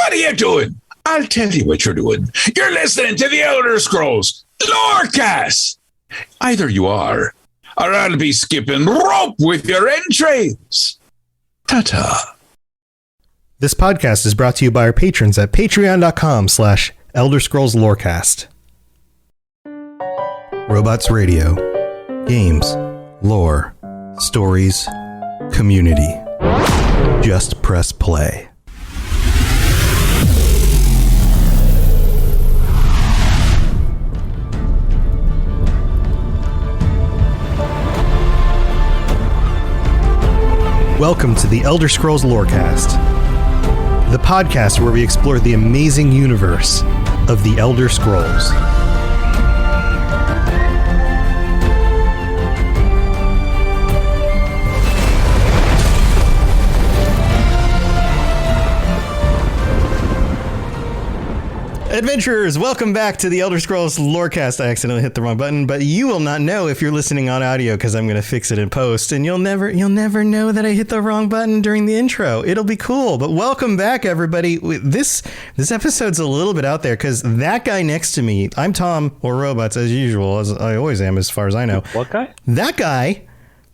What are you doing? I'll tell you what you're doing. You're listening to the Elder Scrolls Lorecast. Either you are, or I'll be skipping rope with your entrails. Ta-ta. This podcast is brought to you by our patrons at patreon.com/Elder Scrolls Lorecast. Robots Radio. Games. Lore. Stories. Community. Just press play. Welcome to the Elder Scrolls Lorecast, the podcast where we explore the amazing universe of the Elder Scrolls. Adventurers, welcome back to the Elder Scrolls Lorecast. I accidentally hit the wrong button, but you will not know if you're listening on audio because I'm going to fix it in post, and you'll never know that I hit the wrong button during the intro. It'll be cool. But welcome back, everybody. This episode's a little bit out there because that guy next to me, I'm Tom or Robots as usual, as I always am as far as I know. What guy? That guy,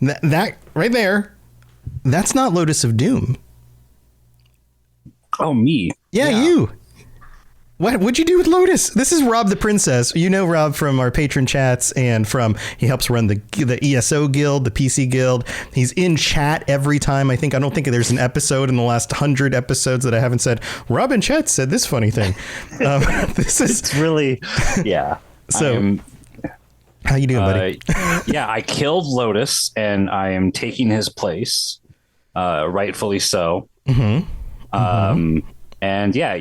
that right there, that's not Lotus of Doom. Oh, me. Yeah. You. What'd you do with Lotus? This is Rob the Princess. You know Rob from our patron chats and he helps run the ESO guild, the PC guild. He's in chat every time. I don't think there's an episode in the last 100 episodes that I haven't said, Rob in chat said this funny thing. It's really, yeah. So how you doing, buddy? Yeah, I killed Lotus and I am taking his place, rightfully so. Mm-hmm. And yeah,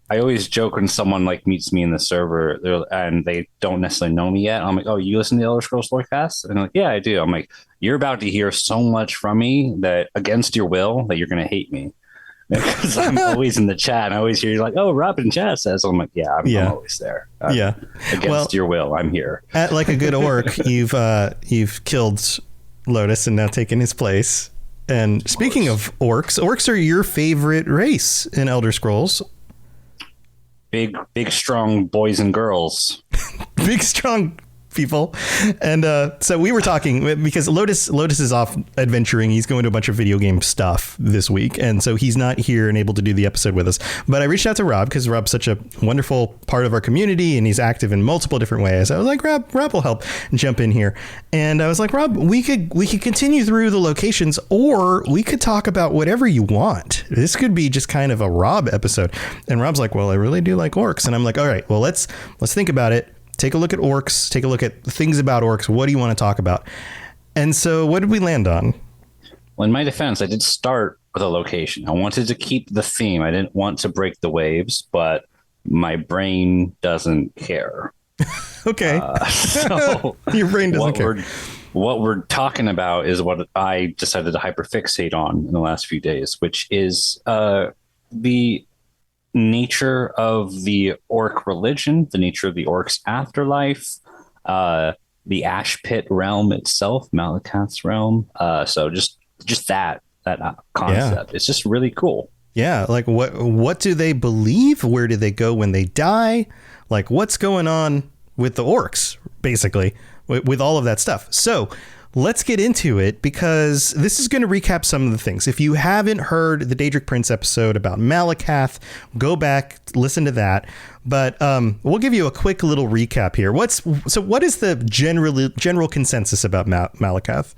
I always joke when someone meets me in the server and they don't necessarily know me yet. I'm like, oh, you listen to the Elder Scrolls Lorecast? And they're like, yeah, I do. I'm like, you're about to hear so much from me that against your will that you're going to hate me. Because I'm always in the chat. And I always hear you like, oh, Rob in chat says. I'm like, yeah, I'm always there. Against your will, I'm here. Like a good orc, you've killed Lotus and now taken his place. And speaking of orcs are your favorite race in Elder Scrolls. Big, strong boys and girls. Big, strong people. And so we were talking because Lotus is off adventuring. He's going to a bunch of video game stuff this week. And so he's not here and able to do the episode with us. But I reached out to Rob because Rob's such a wonderful part of our community and he's active in multiple different ways. I was like, Rob will help jump in here. And I was like, Rob, we could continue through the locations or we could talk about whatever you want. This could be just kind of a Rob episode. And Rob's like, well, I really do like orcs. And I'm like, all right, well, let's think about it. Take a look at orcs. Take a look at things about orcs. What do you want to talk about? And so what did we land on? Well, in my defense, I did start with a location. I wanted to keep the theme. I didn't want to break the waves, but my brain doesn't care. Okay. So your brain doesn't care. What we're talking about is what I decided to hyperfixate on in the last few days, which is the nature of the orc religion, the nature of the orcs afterlife, the ash pit realm itself, Malakath's realm. So just that concept. It's just really cool. Yeah, like what do they believe? Where do they go when they die? Like what's going on with the orcs, basically, with all of that stuff. So let's get into it because this is going to recap some of the things. If you haven't heard the Daedric Prince episode about Malakath, go back, listen to that. But we'll give you a quick little recap here. What is the general consensus about Malakath?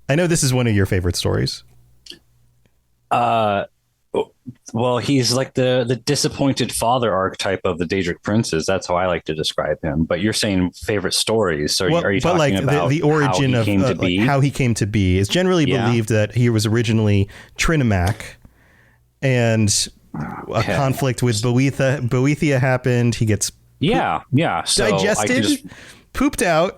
I know this is one of your favorite stories. Well, he's like the disappointed father archetype of the Daedric princes. That's how I like to describe him. But you're saying favorite stories. So are you talking about the origin of how he came to be? Is generally believed that he was originally Trinimac, and a conflict with Boethia happened. He gets so digested, pooped out.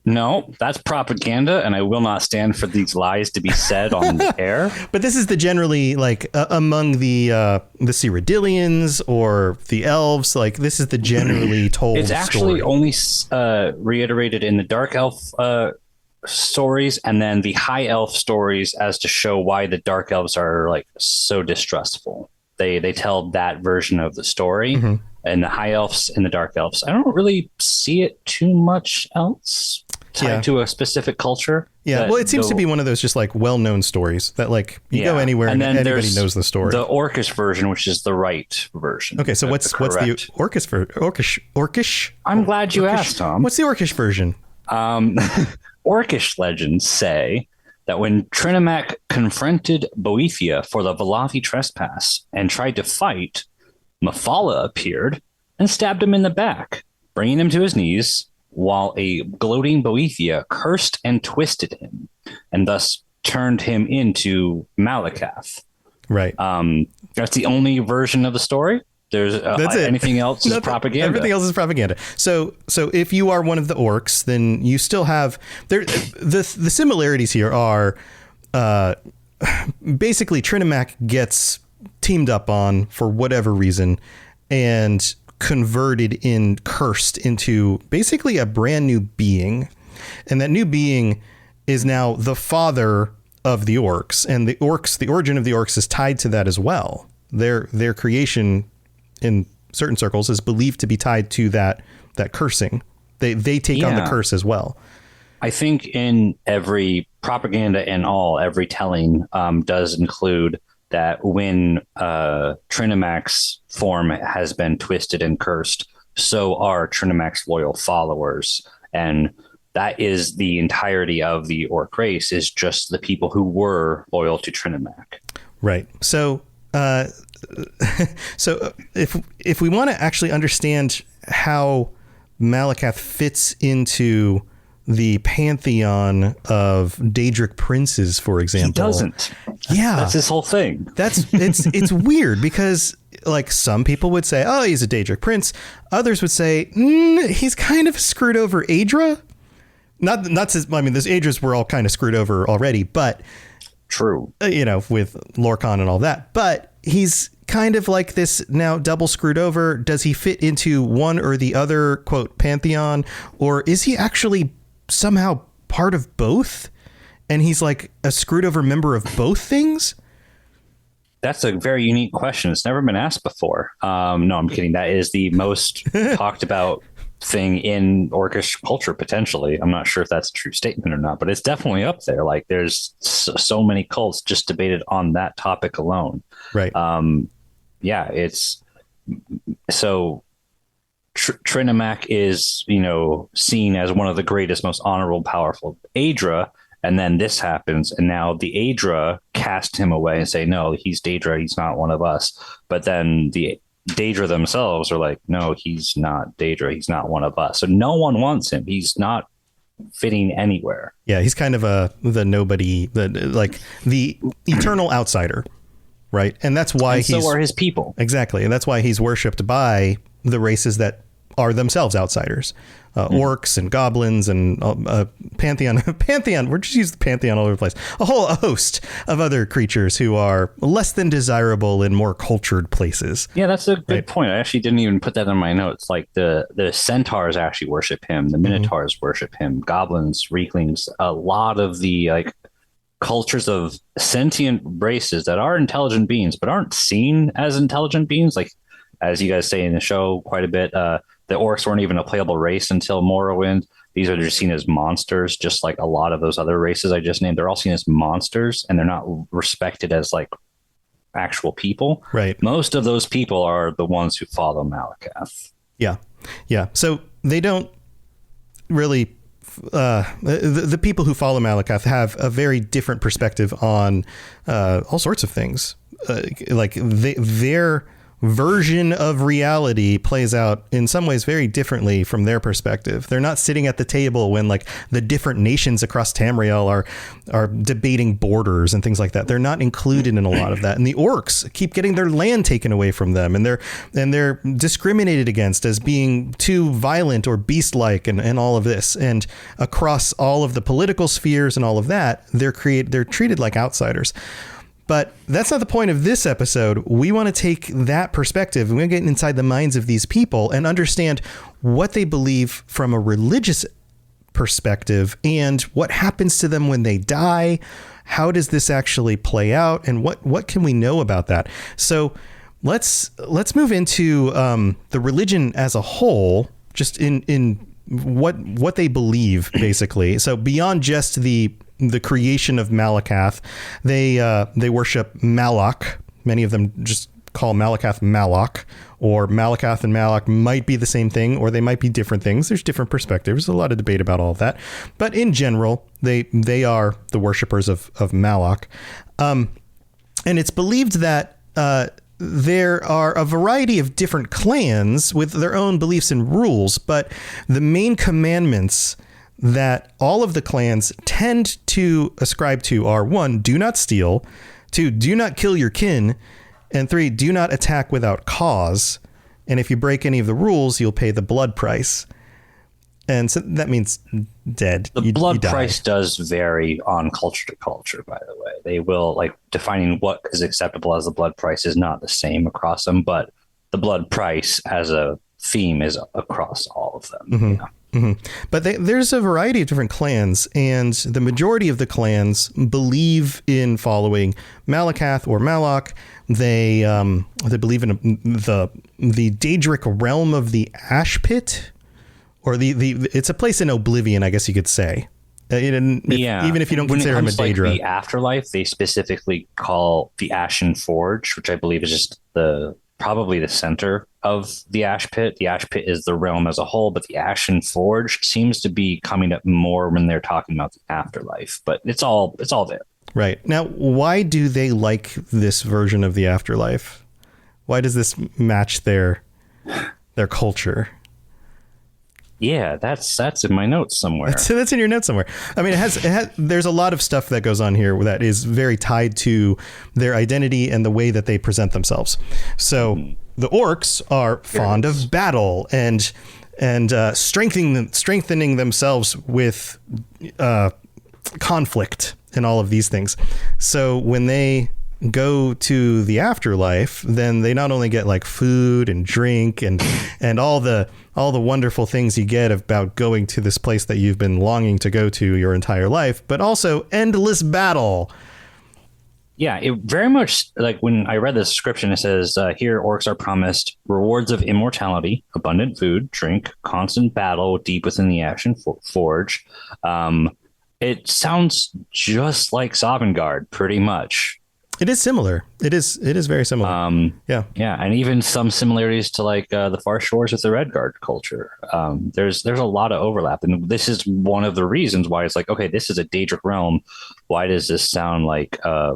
No, that's propaganda, and I will not stand for these lies to be said on the air. But this is the generally among the Cyrodiilians or the elves. Like this is the generally told. It's actually only reiterated in the Dark Elf stories, and then the High Elf stories as to show why the Dark Elves are so distrustful. They tell that version of the story, and the high elves and the dark elves. I don't really see it too much else tied to a specific culture. Yeah, well, it seems to be one of those just like well-known stories that like you go anywhere and anybody knows the story. The orcish version, which is the right version. Okay, so what's the orcish? I'm glad you asked, Tom. What's the orcish version? Orcish legends say that when Trinimac confronted Boethia for the Valathi trespass and tried to fight, Mephala appeared and stabbed him in the back, bringing him to his knees, while a gloating Boethia cursed and twisted him, and thus turned him into Malakath. Right. That's the only version of the story. There's anything else is propaganda. Everything else is propaganda. So if you are one of the orcs, then you still have the similarities here are basically Trinimac gets teamed up on for whatever reason and cursed into basically a brand new being. And that new being is now the father of the orcs, and the origin of the orcs is tied to that as well. Their creation in certain circles is believed to be tied to that cursing. They take on the curse as well. I think in every propaganda and every telling does include that when Trinimac's form has been twisted and cursed, so are Trinimac's loyal followers. And that is the entirety of the orc race, is just the people who were loyal to Trinimac. Right. So if we want to actually understand how Malakath fits into the pantheon of Daedric princes, for example, he doesn't. Yeah, that's his whole thing. It's weird because like some people would say, oh, he's a Daedric prince. Others would say he's kind of screwed over Aedra. Not I mean, those Aedras were all kind of screwed over already, but true. With Lorkhan and all that, but he's kind of like this now double screwed over. Does he fit into one or the other, quote, pantheon, or is he actually somehow part of both? And he's like a screwed over member of both things? That's a very unique question. It's never been asked before. No, I'm kidding. That is the most talked about thing in orcish culture, potentially. I'm not sure if that's a true statement or not, but it's definitely up there. Like there's so many cults just debated on that topic alone. Right. It's so Trinimac is, seen as one of the greatest, most honorable, powerful Aedra. And then this happens. And now the Aedra cast him away and say, no, he's Daedra. He's not one of us. But then the Daedra themselves are like, no, he's not Daedra. He's not one of us. So no one wants him. He's not fitting anywhere. Yeah, he's kind of the nobody, the eternal outsider, right? And that's why so are his people. Exactly. And that's why he's worshipped by the races that are themselves outsiders. Orcs and goblins and pantheon. We're just using the pantheon all over the place. A whole host of other creatures who are less than desirable in more cultured places. Yeah, that's a good point. I actually didn't even put that in my notes. Like the centaurs actually worship him. The minotaurs worship him. Goblins, reeklings. A lot of the cultures of sentient races that are intelligent beings but aren't seen as intelligent beings. Like as you guys say in the show quite a bit. The orcs weren't even a playable race until Morrowind. These are just seen as monsters, just like a lot of those other races I just named. They're all seen as monsters, and they're not respected as like actual people. Right. Most of those people are the ones who follow Malakath. Yeah. Yeah. So they don't really... the people who follow Malakath have a very different perspective on all sorts of things. Their version of reality plays out in some ways very differently from their perspective. They're not sitting at the table when like the different nations across Tamriel are debating borders and things like that. They're not included in a lot of that. And the orcs keep getting their land taken away from them, and they're discriminated against as being too violent or beast-like and all of this. And across all of the political spheres and all of that, they're treated like outsiders. But that's not the point of this episode. We want to take that perspective and we're getting inside the minds of these people and understand what they believe from a religious perspective and what happens to them when they die. How does this actually play out? And what can we know about that? So let's move into the religion as a whole, just in what they believe, basically. So beyond just the creation of Malakath, they worship Malak. Many of them just call Malakath Malak, or Malakath and Malak might be the same thing, or they might be different things. There's different perspectives. There's a lot of debate about all of that. But in general, they are the worshippers of Malak. And it's believed that there are a variety of different clans with their own beliefs and rules, but the main commandments that all of the clans tend to ascribe to are: 1, do not steal; 2, do not kill your kin; and 3, do not attack without cause. And if you break any of the rules, you'll pay the blood price. And so that means dead. The blood price does vary on culture to culture, by the way. They will, like, defining what is acceptable as the blood price is not the same across them, but the blood price as a theme is across all of them. Mm-hmm. Yeah. Mm-hmm. But there's a variety of different clans, and the majority of the clans believe in following Malakath or Malak. They believe in the Daedric realm of the Ash Pit, or it's a place in Oblivion, I guess you could say. Even if you don't consider him a Daedra. Like the afterlife, they specifically call the Ashen Forge, which I believe is just probably the center of the Ash Pit. The Ash Pit is the realm as a whole, but the Ashen Forge seems to be coming up more when they're talking about the afterlife. But it's all there. Right. Now, why do they like this version of the afterlife? Why does this match their culture? Yeah, that's in my notes somewhere. That's in your notes somewhere. I mean, it has. There's a lot of stuff that goes on here that is very tied to their identity and the way that they present themselves. So the orcs are fond of battle and strengthening themselves with conflict and all of these things. So when they go to the afterlife, then they not only get like food and drink and all the wonderful things you get about going to this place that you've been longing to go to your entire life, but also endless battle. Yeah, it very much, like when I read the description, it says here orcs are promised rewards of immortality, abundant food, drink, constant battle deep within the Ashen Forge. It sounds just like Sovngarde, pretty much. It is similar. It is very similar. Yeah, and even some similarities to like the Far Shores with the Redguard culture. There's a lot of overlap, and this is one of the reasons why it's like, okay, this is a Daedric realm. Why does this sound like a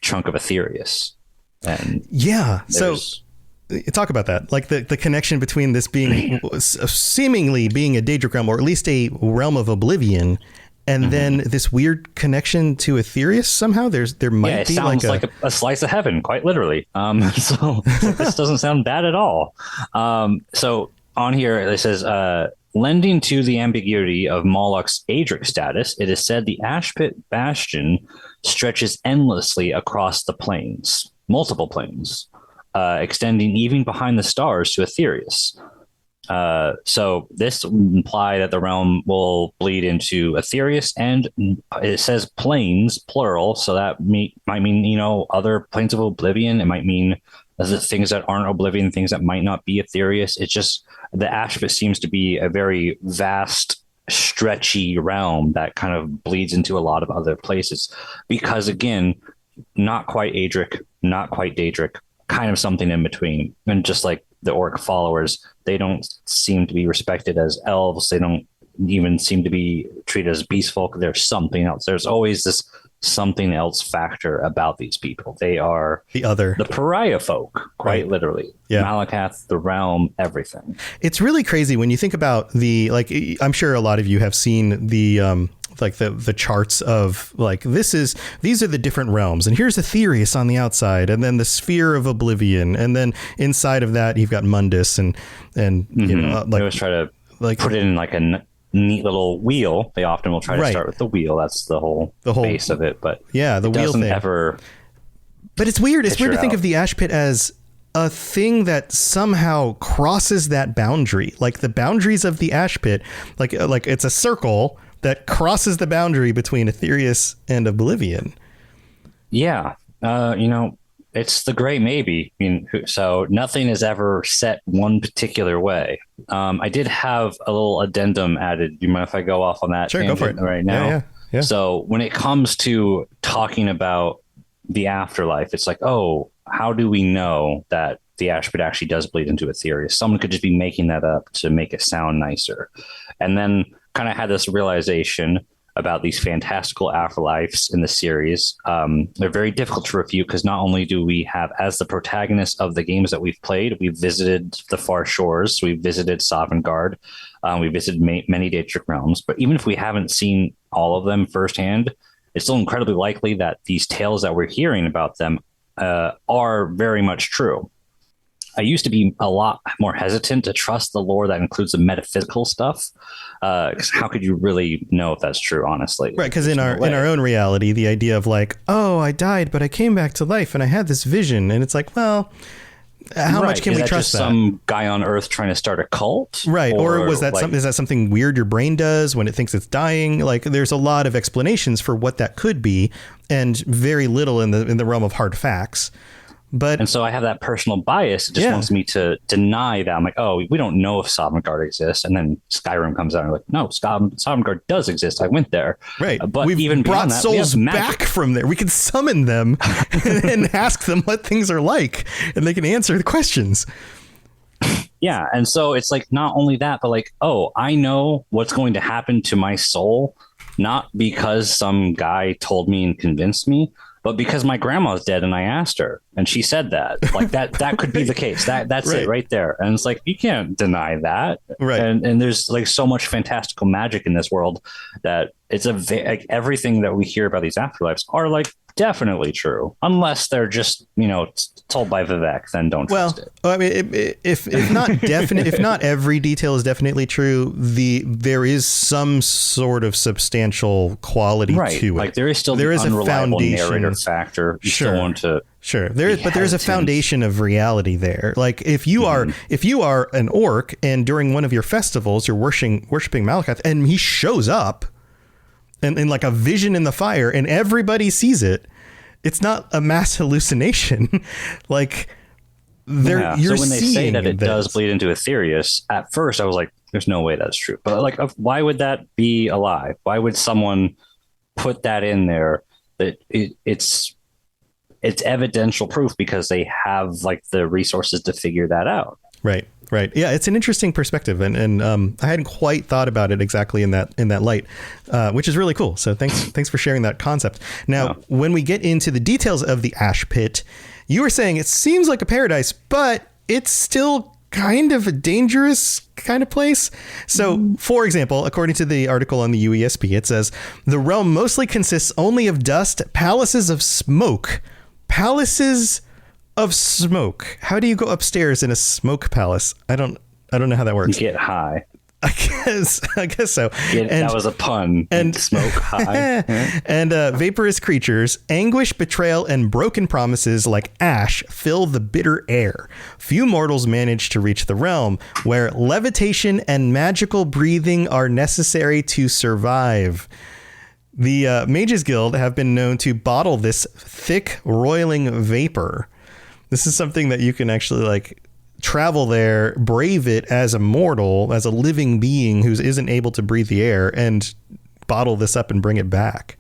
chunk of Aetherius? And yeah, so talk about that, like the connection between this being seemingly being a Daedric realm, or at least a realm of oblivion. And then this weird connection to Aetherius somehow. There might be sounds like a slice of heaven, quite literally. So this doesn't sound bad at all. So on here it says, lending to the ambiguity of Moloch's Adric status, it is said the Ash Pit Bastion stretches endlessly across the plains, multiple plains, extending even behind the stars to Aetherius. So this would imply that the realm will bleed into Aetherius, and it says planes, plural. So that might mean, other planes of Oblivion. It might mean the things that aren't Oblivion, things that might not be Aetherius. It's just the Ash Pit seems to be a very vast, stretchy realm that kind of bleeds into a lot of other places. Because again, not quite Adric, not quite Daedric, kind of something in between. And just like the orc followers, they don't seem to be respected as elves. They don't even seem to be treated as beast folk. There's something else. There's always this something else factor about these people. They are the pariah folk, quite literally. Yeah. Malakath, the realm, everything. It's really crazy when you think about I'm sure a lot of you have seen the charts of like, these are the different realms, and here's Aetherius on the outside, and then the sphere of Oblivion, and then inside of that you've got Mundus, and they always try to put it in like a neat little wheel. They often will try to start with the wheel. That's the whole base of it. But yeah, the wheel thing. But it's weird. It's weird to think of the Ash Pit as a thing that somehow crosses that boundary, like the boundaries of the Ash Pit, like it's a circle that crosses the boundary between Aetherius and Oblivion. Yeah. It's the great maybe. I mean, so nothing is ever set one particular way. I did have a little addendum added. Do you mind if I go off on that? Sure, go for it. Right now. Yeah. So when it comes to talking about the afterlife, it's like, oh, how do we know that the ash pit actually does bleed into Etheria? Someone could just be making that up to make it sound nicer. And then kind of had this realization about these fantastical afterlives in the series. They're very difficult to refute because not only do we have, as the protagonists of the games that we've played, we've visited the far shores, we've visited Sovngarde, we visited many Daedric realms, but even if we haven't seen all of them firsthand, it's still incredibly likely that these tales that we're hearing about them are very much true. I used to be a lot more hesitant to trust the lore that includes the metaphysical stuff. Because how could you really know if that's true, honestly? Right, because in our own reality, the idea of like, oh, I died, but I came back to life and I had this vision. And it's like, well, how much can we trust that? Some guy on Earth trying to start a cult? Right. Or was that is that something weird your brain does when it thinks it's dying? Like, there's a lot of explanations for what that could be and very little in the realm of hard facts. And so I have that personal bias. It just wants me to deny that. I'm like, oh, we don't know if Sovngarde exists. And then Skyrim comes out and I'm like, no, Sovngarde does exist. I went there. Right. But we've even brought that, souls back from there. We can summon them and ask them what things are like, and they can answer the questions. Yeah. And so it's like, not only that, but like, oh, I know what's going to happen to my soul, not because some guy told me and convinced me, but because my grandma's dead and I asked her and she said that. Like that could be the case. That's right. It right there. And it's like, you can't deny that. Right. And there's like so much fantastical magic in this world that it's like everything that we hear about these afterlives are like definitely true, unless they're just, told by Vivek, then don't trust it. I mean, if not definite, if not every detail is definitely true, there is some sort of substantial quality to it. Like there is still a foundation narrator factor. You still want to. Sure. There's a foundation of reality there. Like if you are an orc and during one of your festivals, you're worshiping Malakoth and he shows up and in like a vision in the fire and everybody sees it, it's not a mass hallucination. Like you're so when they say that it does bleed into Ethereus, at first I was like, there's no way that's true. But like, why would that be a lie? Why would someone put that in there? That it's evidential proof because they have like the resources to figure that out. Right. Yeah, it's an interesting perspective, and I hadn't quite thought about it exactly in that light, which is really cool. So thanks for sharing that concept. Now, when we get into the details of the ash pit, you were saying it seems like a paradise, but it's still kind of a dangerous kind of place. So, for example, according to the article on the UESP, it says the realm mostly consists only of dust, palaces of smoke. How do you go upstairs in a smoke palace? I don't know how that works. You get high. I guess so. That was a pun. And smoke high. And vaporous creatures, anguish, betrayal, and broken promises like ash fill the bitter air. Few mortals manage to reach the realm, where levitation and magical breathing are necessary to survive. The Mages Guild have been known to bottle this thick, roiling vapor. This is something that you can actually like travel there, brave it as a mortal, as a living being who isn't able to breathe the air, and bottle this up and bring it back.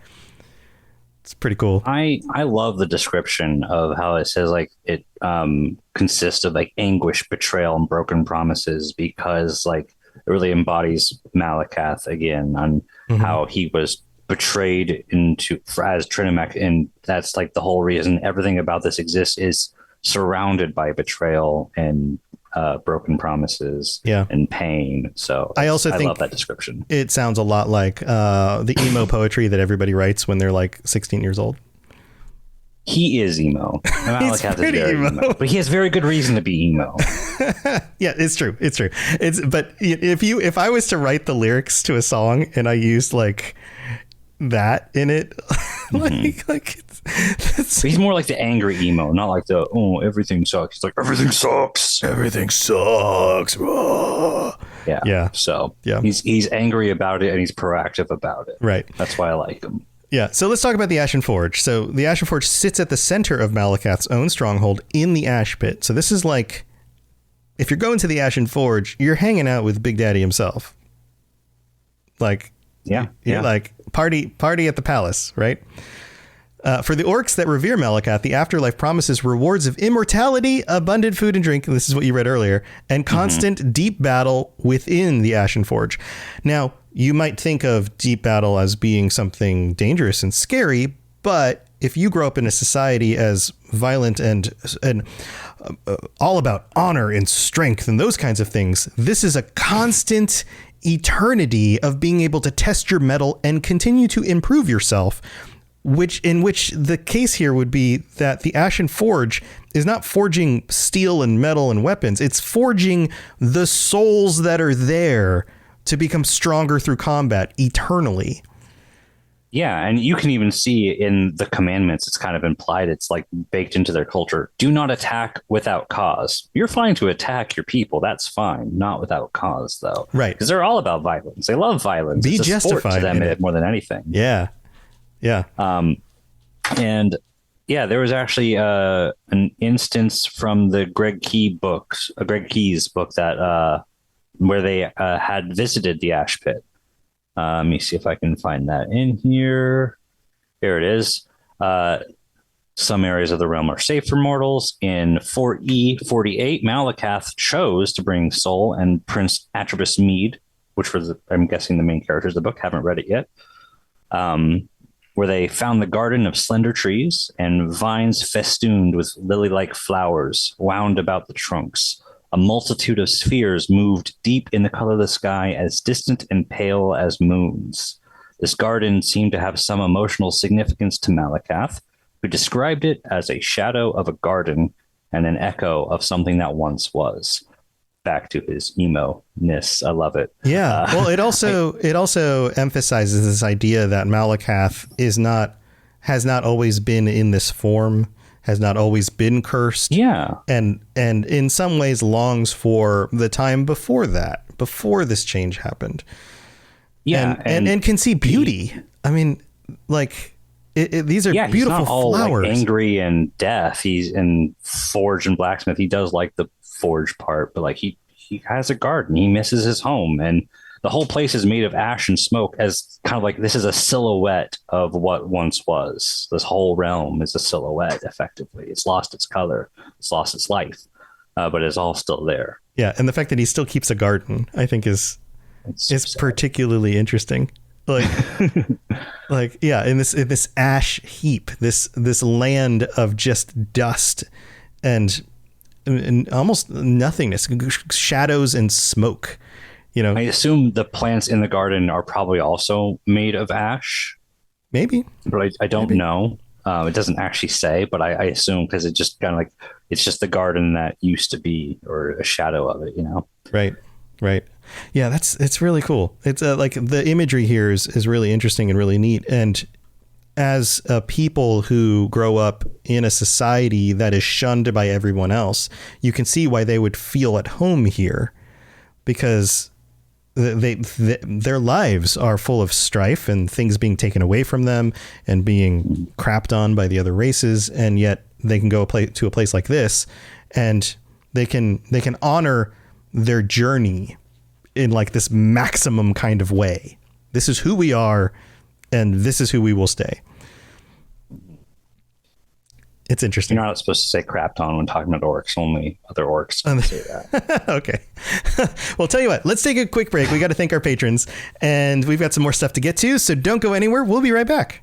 It's pretty cool. I love the description of how it says like it consists of like anguish, betrayal, and broken promises, because like it really embodies Malakoth again on how he was betrayed as Trinimec, and that's like the whole reason everything about this exists is surrounded by betrayal and broken promises and pain. So I think love that description. It sounds a lot like the emo poetry that everybody writes when they're like 16 years old. He is emo. He's pretty emo. But he has very good reason to be emo. Yeah, it's true. But if I was to write the lyrics to a song and I used like that in it, he's more like the angry emo, not like the everything sucks. He's like everything sucks. Yeah. So he's angry about it and he's proactive about it. Right. That's why I like him. Yeah, so let's talk about the Ashen Forge. So the Ashen Forge sits at the center of Malakath's own stronghold in the Ash Pit. So this is like, if you're going to the Ashen Forge, you're hanging out with Big Daddy himself. Like, yeah, like party at the palace, right? For the orcs that revere Malakath, the afterlife promises rewards of immortality, abundant food and drink, and this is what you read earlier, and constant deep battle within the Ashen Forge. Now, you might think of deep battle as being something dangerous and scary, but if you grow up in a society as violent and all about honor and strength and those kinds of things, this is a constant eternity of being able to test your mettle and continue to improve yourself, which the case here would be that the Ashen Forge is not forging steel and metal and weapons. It's forging the souls that are there to become stronger through combat eternally. Yeah, and you can even see in the commandments, it's kind of implied, it's like baked into their culture. Do not attack without cause. You're fine to attack your people. That's fine. Not without cause, though. Right. Because they're all about violence. They love violence. Be it's a justified sport to them in it. more than anything. Yeah. Yeah. And yeah, there was actually an instance from the Greg Key's book that where they had visited the Ash Pit. Let me see if I can find that in here. Here it is. Some areas of the realm are safe for mortals. In 4E48, Malakath chose to bring Sol and Prince Atrebus Mead, which was, I'm guessing, the main characters of the book. Haven't read it yet. Where they found the garden of slender trees and vines festooned with lily-like flowers wound about the trunks. A multitude of spheres moved deep in the colorless sky, as distant and pale as moons. This garden seemed to have some emotional significance to Malakath, who described it as a shadow of a garden and an echo of something that once was. Back to his emo-ness. I love it. Yeah. Well, it also emphasizes this idea that Malakath has not always been in this form, has not always been cursed. Yeah. And in some ways longs for the time before that, before this change happened. Yeah. And can see beauty. I mean, like, these are beautiful he's not all, flowers. like, angry and death. He's in Forge and Blacksmith. He does like the Forge part, but like he has a garden. He misses his home, and the whole place is made of ash and smoke, as kind of like this is a silhouette of what once was. This whole realm is a silhouette, effectively. It's lost its color, it's lost its life, but it's all still there. Yeah, and the fact that he still keeps a garden, I think, is particularly interesting. Like, yeah, in this ash heap, this land of just dust and almost nothingness, shadows and smoke. You know, I assume the plants in the garden are probably also made of ash. Maybe, but I don't know. It doesn't actually say, but I assume, because it just kind of like, it's just the garden that used to be, or a shadow of it, you know? Right. Yeah, it's really cool. It's like the imagery here is really interesting and really neat. And as a people who grow up in a society that is shunned by everyone else, you can see why they would feel at home here, because their lives are full of strife and things being taken away from them and being crapped on by the other races. And yet they can go to a place like this, and they can honor their journey in like this maximum kind of way. This is who we are, and this is who we will stay. It's interesting. You're not supposed to say crapped on when talking about orcs. Only other orcs can say that. Okay. Well, tell you what, let's take a quick break. We got to thank our patrons, and we've got some more stuff to get to, so don't go anywhere. We'll be right back.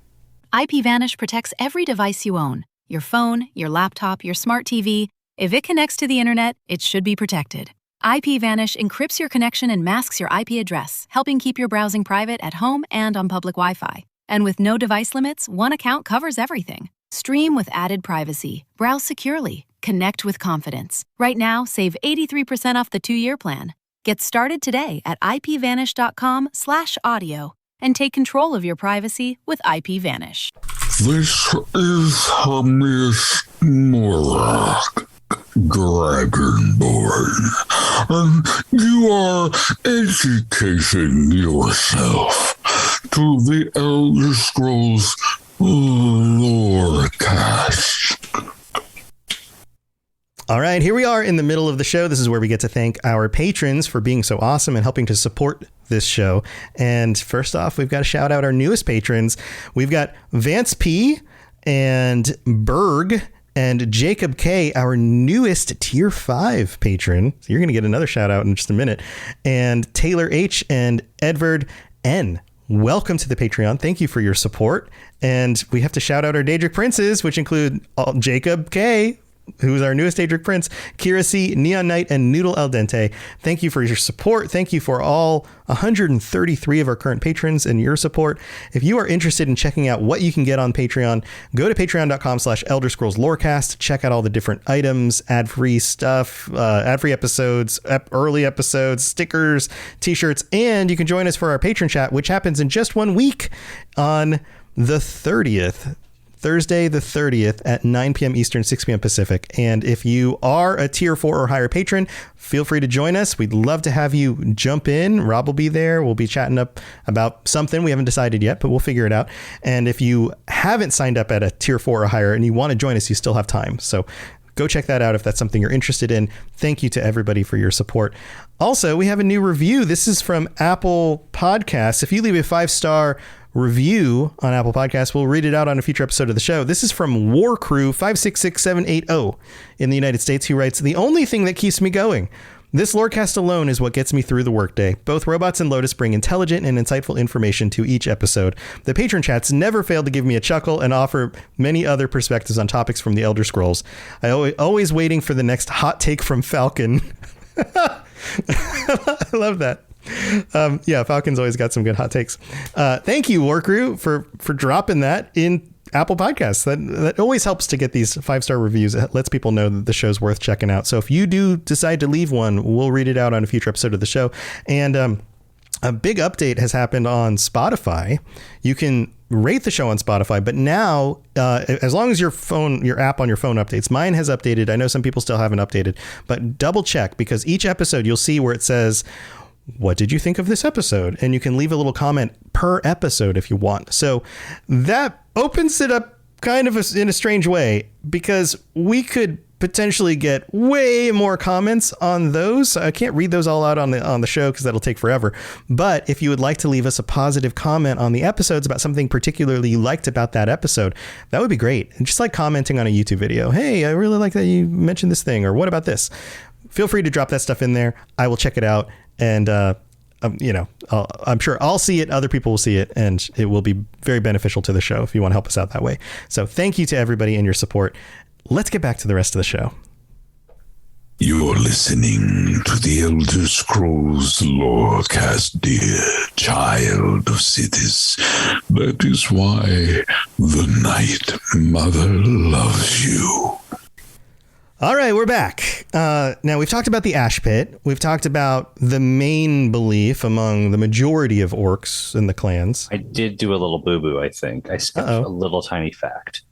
IPVanish protects every device you own. Your phone, your laptop, your smart TV. If it connects to the internet, it should be protected. IPVanish encrypts your connection and masks your IP address, helping keep your browsing private at home and on public Wi-Fi. And with no device limits, one account covers everything. Stream with added privacy. Browse securely. Connect with confidence. Right now, save 83% off the 2-year plan. Get started today at ipvanish.com/audio and take control of your privacy with IPVanish. This is Miss Morlock, Dragonborn, and you are educating yourself to the Elder Scrolls Lorecast. All right, here we are in the middle of the show. This is where we get to thank our patrons for being so awesome and helping to support this show. And first off, we've got to shout out our newest patrons. We've got Vance P. and Berg and Jacob K., our newest Tier 5 patron. So you're going to get another shout out in just a minute. And Taylor H. and Edward N. Welcome to the Patreon. Thank you for your support. And we have to shout out our Daedric Princes, which include Jacob K., who's our newest Daedric Prince, Kira C., Neon Knight, and Noodle Al Dente. Thank you for your support. Thank you for all 133 of our current patrons and your support. If you are interested in checking out what you can get on Patreon, go to patreon.com/Elder Scrolls Lorecast. Check out all the different items, ad-free stuff, ad-free episodes, early episodes, stickers, t-shirts, and you can join us for our patron chat, which happens in just 1 week on the 30th. Thursday the 30th at 9 p.m. Eastern, 6 p.m. Pacific. And if you are a tier 4 or higher patron, feel free to join us. We'd love to have you jump in. Rob will be there. We'll be chatting up about something. We haven't decided yet, but we'll figure it out. And if you haven't signed up at a tier 4 or higher and you want to join us, you still have time. So go check that out if that's something you're interested in. Thank you to everybody for your support. Also, we have a new review. This is from Apple Podcasts. If you leave a 5-star review on Apple Podcasts, we'll read it out on a future episode of the show. This is from War Crew 566780 in the United States, who writes, "The only thing that keeps me going. This lorecast alone is what gets me through the workday. Both Robots and Lotus bring intelligent and insightful information to each episode. The patron chats never fail to give me a chuckle and offer many other perspectives on topics from the Elder Scrolls. I always waiting for the next hot take from Falcon." I love that. Yeah, Falcon's always got some good hot takes. Thank you, War Crew, for dropping that in Apple Podcasts. That always helps to get these 5-star reviews. It lets people know that the show's worth checking out. So if you do decide to leave one, we'll read it out on a future episode of the show. And a big update has happened on Spotify. You can rate the show on Spotify, but now as long as your app on your phone updates, mine has updated. I know some people still haven't updated, but double check, because each episode you'll see where it says, "What did you think of this episode?" And you can leave a little comment per episode if you want. So that opens it up kind of in a strange way, because we could potentially get way more comments on those. I can't read those all out on the show because that'll take forever. But if you would like to leave us a positive comment on the episodes about something particularly you liked about that episode, that would be great. And just like commenting on a YouTube video. "Hey, I really like that you mentioned this thing," or "What about this?" Feel free to drop that stuff in there. I will check it out. And, I'm sure I'll see it. Other people will see it, and it will be very beneficial to the show if you want to help us out that way. So thank you to everybody and your support. Let's get back to the rest of the show. You're listening to the Elder Scrolls Lorecast, dear child of cities. That is why the Night Mother loves you. All right, we're back. Now, we've talked about the Ash Pit. We've talked about the main belief among the majority of orcs in the clans. I did do a little boo-boo, I think. I skipped a little tiny fact.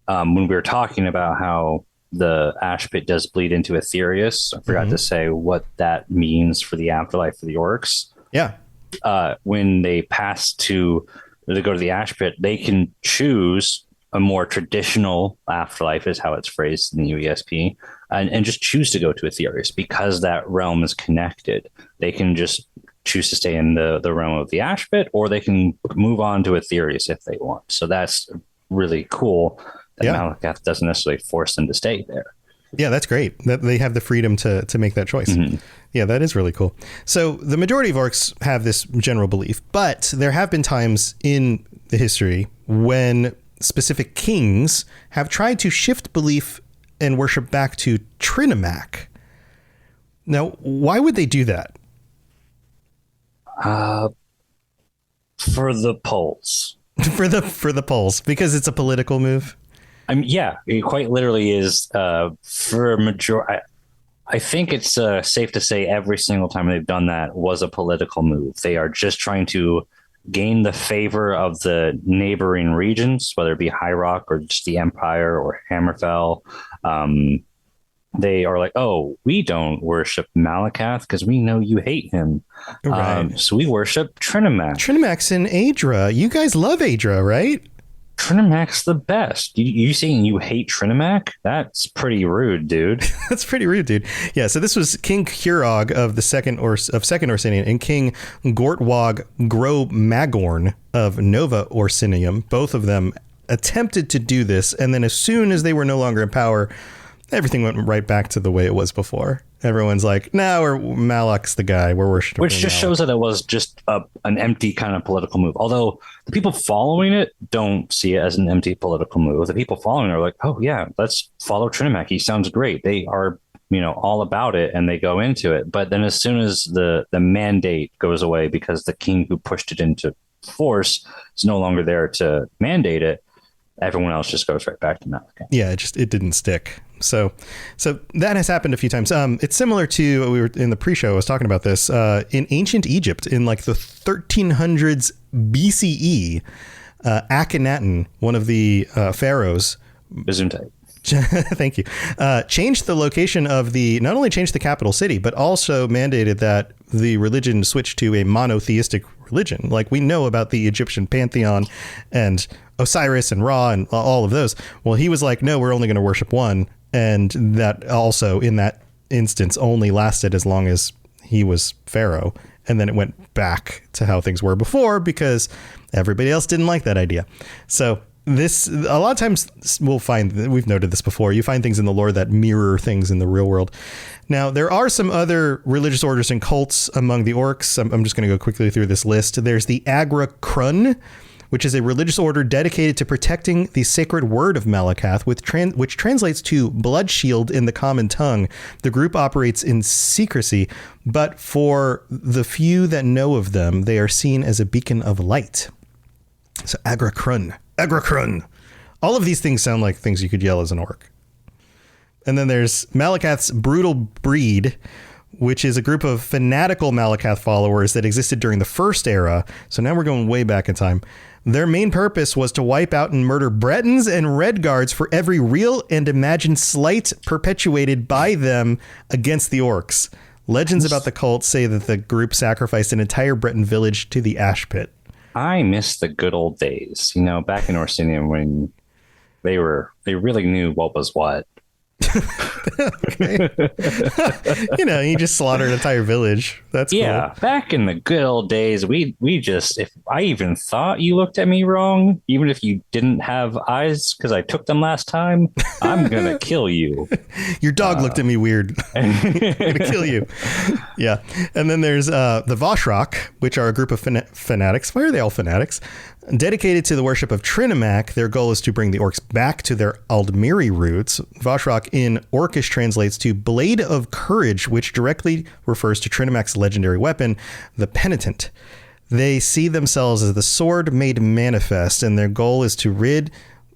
When we were talking about how the Ash Pit does bleed into Aetherius, I forgot to say what that means for the afterlife for the orcs. Yeah. When they go to the Ash Pit, they can choose a more traditional afterlife, is how it's phrased in the UESP, and just choose to go to Aetherius because that realm is connected. They can just choose to stay in the realm of the Ash Pit, or they can move on to Aetherius if they want. So that's really cool that Malakath doesn't necessarily force them to stay there. Yeah, that's great that they have the freedom to make that choice. Mm-hmm. Yeah, that is really cool. So the majority of orcs have this general belief, but there have been times in the history when specific kings have tried to shift belief and worship back to Trinimac. Now, why would they do that? For the polls. for the polls, because it's a political move. I mean, yeah, it quite literally is. For majority, I think it's safe to say every single time they've done that was a political move. They are just trying to gain the favor of the neighboring regions, whether it be High Rock or just the Empire or Hammerfell. they are like, oh, we don't worship Malakath because we know you hate him. Right. So we worship Trinamax. Trinamax and Adra. You guys love Adra, right? Trinamac's the best. You saying you hate Trinamac? That's pretty rude, dude. That's pretty rude, dude. Yeah, so this was King Kurog of the second Orsinian and King Gortwog Gro Magorn of Nova Orsinium. Both of them attempted to do this, and then as soon as they were no longer in power, everything went right back to the way it was before. Everyone's like, "Now Malak's the guy. We're worshiping." Which just Malak. shows that it was just an empty kind of political move. Although the people following it don't see it as an empty political move. The people following it are like, "Oh yeah, let's follow Trinamac. He sounds great." They are, all about it, and they go into it. But then as soon as the mandate goes away because the king who pushed it into force is no longer there to mandate it, everyone else just goes right back to Malak. Yeah, it didn't stick. So that has happened a few times. It's similar to, we were in the pre-show, I was talking about this, in ancient Egypt in like the 1300s BCE, Akhenaten, one of the pharaohs. Gesundheit. Thank you. Changed the location of not only changed the capital city, but also mandated that the religion switch to a monotheistic religion. Like we know about the Egyptian pantheon and Osiris and Ra and all of those. Well, he was like, no, we're only going to worship one. And that also in that instance only lasted as long as he was pharaoh. And then it went back to how things were before because everybody else didn't like that idea. So this, a lot of times we've noted this before, you find things in the lore that mirror things in the real world. Now, there are some other religious orders and cults among the orcs. I'm just going to go quickly through this list. There's the Agra Krun, which is a religious order dedicated to protecting the sacred word of Malakath, which translates to blood shield in the common tongue. The group operates in secrecy, but for the few that know of them, they are seen as a beacon of light. So Agra Krun. All of these things sound like things you could yell as an orc. And then there's Malakath's Brutal Breed, which is a group of fanatical Malakath followers that existed during the First Era. So now we're going way back in time. Their main purpose was to wipe out and murder Bretons and Redguards for every real and imagined slight perpetuated by them against the orcs. Legends about the cult say that the group sacrificed an entire Breton village to the ash pit. I miss the good old days, back in Orsinium when they really knew what was what. Okay. You just slaughtered an entire village. That's cool. Back in the good old days, we just, if I even thought you looked at me wrong, even if you didn't have eyes because I took them last time, I'm gonna kill you. Your dog looked at me weird. I'm gonna kill you. Yeah. And then there's the Voshrak, which are a group of fanatics. Why are they all fanatics? Dedicated to the worship of Trinamac, their goal is to bring the orcs back to their Aldmiri roots. Voshrak in Orcish translates to Blade of Courage, which directly refers to Trinamac's legendary weapon, the Penitent. They see themselves as the sword made manifest, and their goal is to rid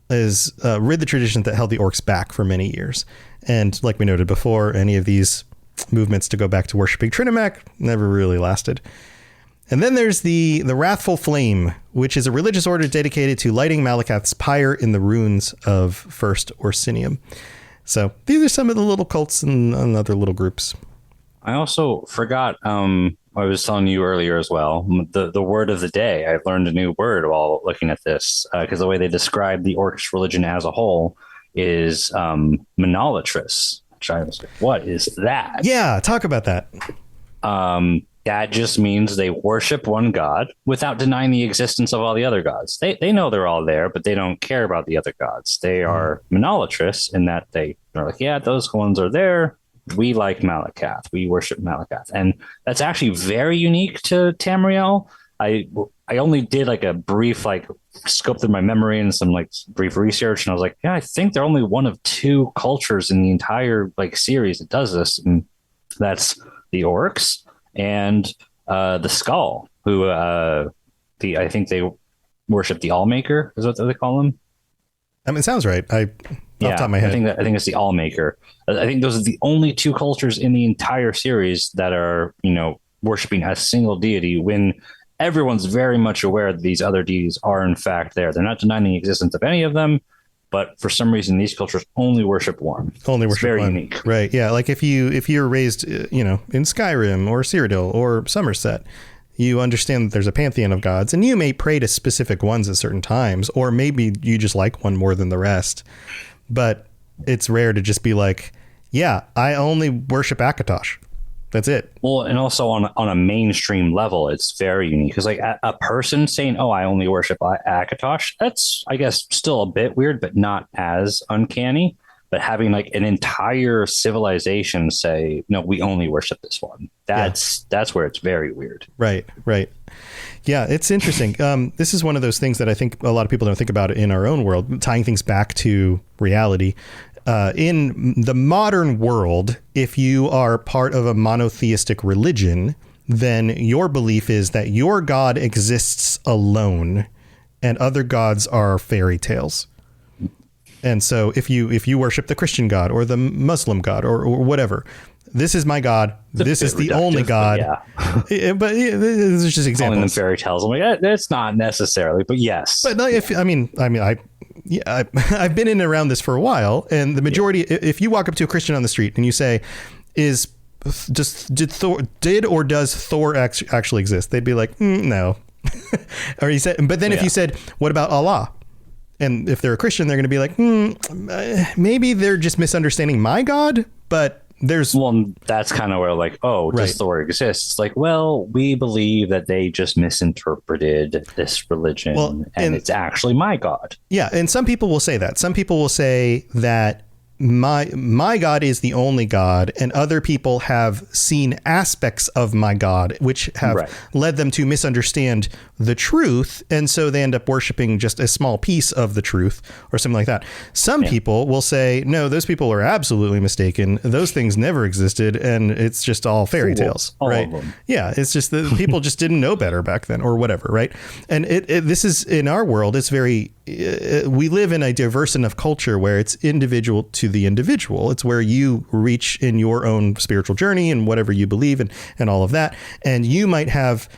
the traditions that held the orcs back for many years. And like we noted before, any of these movements to go back to worshiping Trinamac never really lasted. And then there's the Wrathful Flame, which is a religious order dedicated to lighting Malakath's pyre in the ruins of First Orsinium. So these are some of the little cults and other little groups. I also forgot, I was telling you earlier as well, the word of the day. I've learned a new word while looking at this, because the way they describe the Orcish religion as a whole is monolatrous. Which I was like, what is that? Yeah, talk about that. That just means they worship one god without denying the existence of all the other gods. They know they're all there, but they don't care about the other gods. They are monolatrous in that they're like, yeah, those ones are there. We like Malakath. We worship Malakath. And that's actually very unique to Tamriel. I only did like a brief scope through my memory and some brief research, and I was like, yeah, I think they're only one of two cultures in the entire series that does this, and that's the orcs and the Skull, who I think they worship the Allmaker, is what they call him. I mean, it sounds right. Off the top of my head, I think it's the Allmaker. I think those are the only two cultures in the entire series that are worshiping a single deity, when everyone's very much aware that these other deities are in fact there. They're not denying the existence of any of them. but for some reason these cultures only worship one. It's very unique. Right. Yeah. Like if you're raised, in Skyrim or Cyrodiil or Somerset, you understand that there's a pantheon of gods, and you may pray to specific ones at certain times, or maybe you just like one more than the rest. But it's rare to just be like, yeah, I only worship Akatosh. That's it. Well, and also on a mainstream level, it's very unique. Because like a person saying, "Oh, I only worship Akatosh," that's, I guess, still a bit weird, but not as uncanny. But having like an entire civilization say, "No, we only worship this one," that's where it's very weird. Right. Yeah, it's interesting. This is one of those things that I think a lot of people don't think about in our own world, tying things back to reality. In the modern world, if you are part of a monotheistic religion, then your belief is that your God exists alone and other gods are fairy tales. And so if you worship the Christian God or the Muslim God or whatever, this is my God. This is the only God. But this is just examples. Calling them fairy tales. I'm like, that's not necessarily, but yes. But I've been in and around this for a while, and the majority, if you walk up to a Christian on the street and you say, did or does Thor actually exist? They'd be like, no. Or he said, but then if you said, what about Allah? And if they're a Christian, they're going to be like, maybe they're just misunderstanding my God, but that's kind of where like, does Thor exist? It's like, well, we believe that they just misinterpreted this religion and it's actually my God. Yeah. And some people will say that. Some people will say that my God is the only God, and other people have seen aspects of my God which have led them to misunderstand the truth, and so they end up worshiping just a small piece of the truth or something like that. Some people will say, no, those people are absolutely mistaken. Those things never existed, and it's just all fairy tales, right? Yeah, it's just that people just didn't know better back then, or whatever, right? And this is, in our world, it's very we live in a diverse enough culture where it's individual to the individual. It's where you reach in your own spiritual journey and whatever you believe in and all of that. And you might have,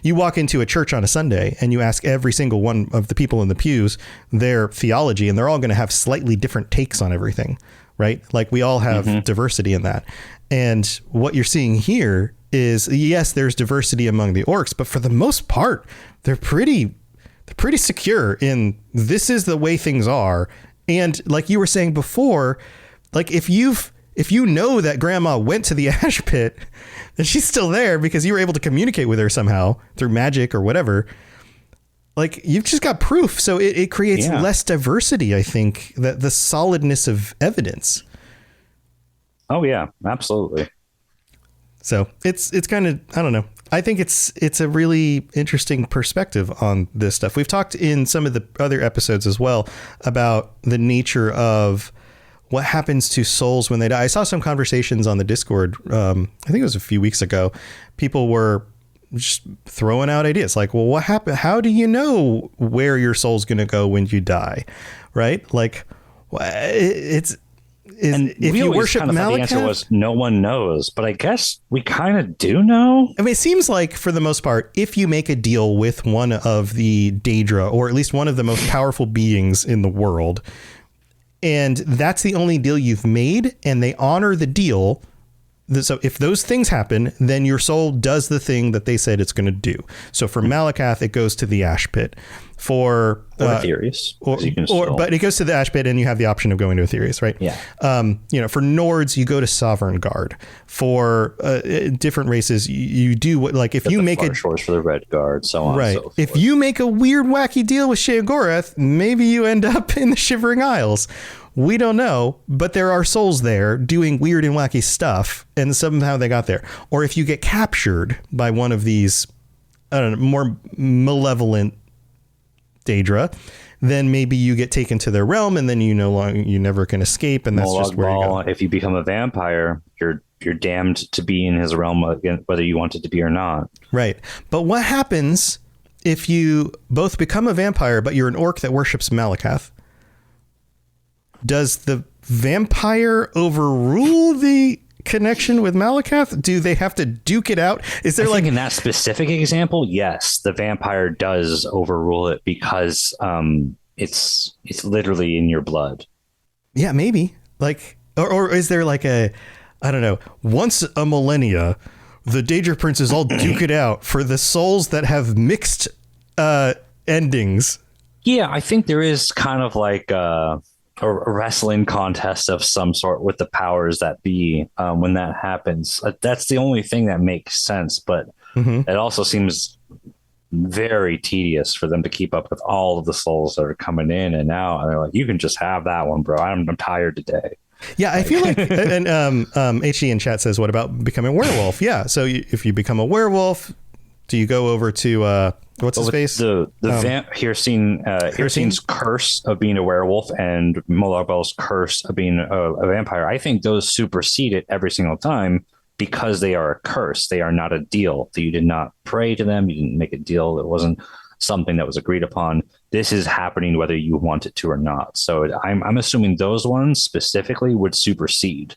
you walk into a church on a Sunday and you ask every single one of the people in the pews their theology, and they're all going to have slightly different takes on everything, right? Like we all have diversity in that. And what you're seeing here is, yes, there's diversity among the orcs, but for the most part, they're pretty secure in this is the way things are. And like you were saying before, like if you know that grandma went to the ash pit and she's still there because you were able to communicate with her somehow through magic or whatever, like you've just got proof. So it creates less diversity, I think, that the solidness of evidence. Oh yeah, absolutely. So it's kind of, I don't know. I think it's a really interesting perspective on this stuff. We've talked in some of the other episodes as well about the nature of what happens to souls when they die. I saw some conversations on the Discord. I think it was a few weeks ago. People were just throwing out ideas like, well, what happened? How do you know where your soul's going to go when you die? Right? Like if you worship Malakath, the answer was no one knows, but I guess we kind of do know. It seems like for the most part, if you make a deal with one of the Daedra, or at least one of the most powerful beings in the world, and that's the only deal you've made, and they honor the deal. So if those things happen, then your soul does the thing that they said it's going to do. So for Malakath, it goes to the ash pit. For Aetherius, but it goes to the ash pit, and you have the option of going to Aetherius, right? Yeah. For Nords, you go to Sovereign Guard. For different races, you do what, like if you make a shores for the Red Guard, so on. Right. And so forth. If you make a weird, wacky deal with Sheogorath, maybe you end up in the Shivering Isles. We don't know, but there are souls there doing weird and wacky stuff, and somehow they got there. Or if you get captured by one of these, I don't know, more malevolent Daedra, then maybe you get taken to their realm, and then you never can escape, and that's just where you go. If you become a vampire, you're damned to be in his realm again, whether you want it to be or not. Right. But what happens if you both become a vampire, but you're an orc that worships Malakath? Does the vampire overrule the connection with Malakath? Do they have to duke it out? Is there in that specific example? Yes, the vampire does overrule it because it's literally in your blood. Yeah, maybe. Like, or is there like I don't know, once a millennia, the Daedra Princes all duke it out for the souls that have mixed endings. Yeah, I think there is kind of like a wrestling contest of some sort with the powers that be when that happens. That's the only thing that makes sense, but it also seems very tedious for them to keep up with all of the souls that are coming in and out. And they're like, you can just have that one, bro. I'm tired today. Yeah, I feel like, and HD in chat says, what about becoming a werewolf? Yeah, so if you become a werewolf, do you go over to, what's his face? The Hircine's curse of being a werewolf and Molarbel's curse of being a vampire. I think those supersede it every single time because they are a curse. They are not a deal. You did not pray to them. You didn't make a deal. It wasn't something that was agreed upon. This is happening whether you want it to or not. So I'm assuming those ones specifically would supersede.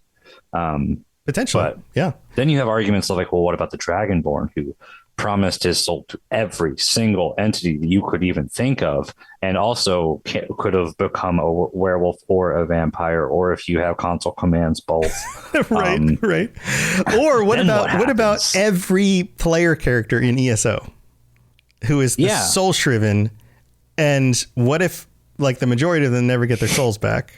Potentially, but yeah. Then you have arguments like, well, what about the Dragonborn who promised his soul to every single entity that you could even think of, and also could have become a werewolf or a vampire, or if you have console commands, both. right. Or what about every player character in ESO who is the soul shriven, and what if like the majority of them never get their souls back?